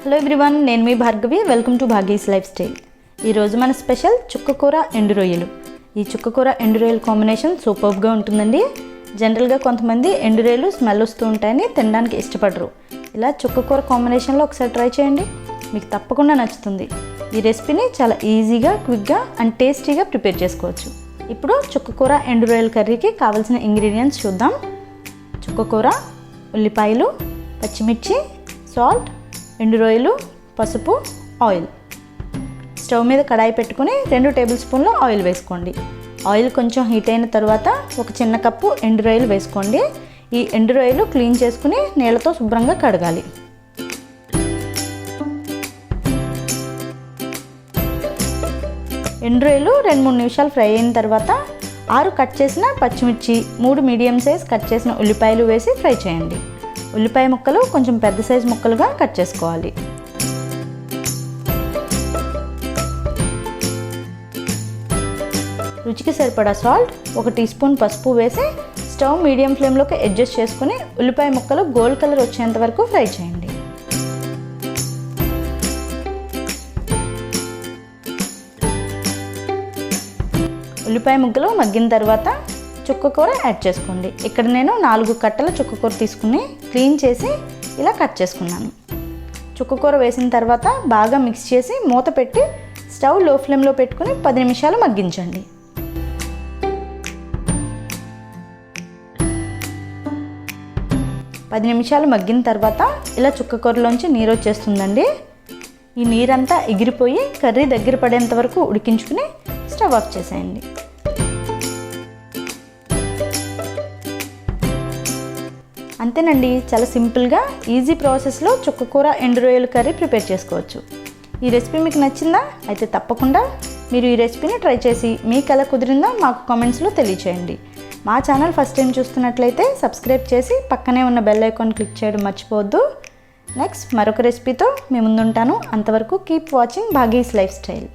Hello everyone, నేను మీ Bhargavi. Welcome to Bhagi's lifestyle. ఈరోజు మన స్పెషల్ చుక్కకూర ఎండు రొయ్యలు. ఈ చుక్కకూర ఎండు రొయ్యల కాంబినేషన్ సూపర్గా ఉంటుందండి. జనరల్గా కొంతమంది ఎండు రొయ్యలు స్మెల్ వస్తూ ఉంటాయని తినడానికి ఇష్టపడరు. ఇలా చుక్కకూర కాంబినేషన్లో ఒకసారి ట్రై చేయండి, మీకు తప్పకుండా నచ్చుతుంది. ఈ రెసిపీని చాలా ఈజీగా, క్విక్గా అండ్ టేస్టీగా ప్రిపేర్ చేసుకోవచ్చు. ఇప్పుడు చుక్కకూర ఎండు రొయ్యల కర్రీకి కావాల్సిన ఇంగ్రీడియంట్స్ చూద్దాం. చుక్కకూర, ఉల్లిపాయలు, పచ్చిమిర్చి, సాల్ట్, ఎండు రొయ్యలు, పసుపు, ఆయిల్. స్టవ్ మీద కడాయి పెట్టుకుని 2 టేబుల్ స్పూన్ల ఆయిల్ వేసుకోండి. ఆయిల్ కొంచెం హీట్ అయిన తర్వాత ఒక చిన్న కప్పు ఎండు రొయ్యలు వేసుకోండి. ఈ ఎండు రొయ్యలు క్లీన్ చేసుకుని నీళ్ళతో శుభ్రంగా కడగాలి. ఎండు రొయ్యలు 2-3 నిమిషాలు ఫ్రై అయిన తర్వాత 6 కట్ చేసిన పచ్చిమిర్చి, 3 మీడియం సైజ్ కట్ చేసిన ఉల్లిపాయలు వేసి ఫ్రై చేయండి. ఉల్లిపాయ ముక్కలు కొంచెం పెద్ద సైజు ముక్కలుగా కట్ చేసుకోవాలి. రుచికి సరిపడా సాల్ట్, 1 టీ స్పూన్ పసుపు వేసి స్టవ్ మీడియం ఫ్లేమ్లోకి అడ్జస్ట్ చేసుకుని ఉల్లిపాయ ముక్కలు గోల్డ్ కలర్ వచ్చేంత వరకు ఫ్రై చేయండి. ఉల్లిపాయ ముక్కలు మగ్గిన తర్వాత చుక్కకూర యాడ్ చేసుకోండి. ఇక్కడ నేను 4 కట్టల చుక్కకూర తీసుకుని క్లీన్ చేసి ఇలా కట్ చేసుకున్నాను. చుక్కకూర వేసిన తర్వాత బాగా మిక్స్ చేసి మూత పెట్టి స్టవ్ లో ఫ్లేమ్లో పెట్టుకుని 10 నిమిషాలు మగ్గించండి. పది నిమిషాలు మగ్గిన తర్వాత ఇలా చుక్కకూరలోంచి నీరు వచ్చేస్తుందండి. ఈ నీరంతా ఎగిరిపోయి కర్రీ దగ్గర పడేంత వరకు ఉడికించుకుని స్టవ్ ఆఫ్ చేసేయండి. అంతేనండి, చాలా సింపుల్గా ఈజీ ప్రాసెస్లో చుక్కకూర ఎండు రొయ్యల కర్రీ ప్రిపేర్ చేసుకోవచ్చు. ఈ రెసిపీ మీకు నచ్చిందా? అయితే తప్పకుండా మీరు ఈ రెసిపీని ట్రై చేసి మీకు ఎలా కుదిరిందో మాకు కామెంట్స్లో తెలియచేయండి. మా ఛానల్ ఫస్ట్ టైం చూస్తున్నట్లయితే సబ్స్క్రైబ్ చేసి పక్కనే ఉన్న బెల్ ఐకాన్ క్లిక్ చేయడం మర్చిపోవద్దు. నెక్స్ట్ మరొక రెసిపీతో మీ ముందుంటాను. అంతవరకు కీప్ వాచింగ్ భాగీస్ లైఫ్ స్టైల్.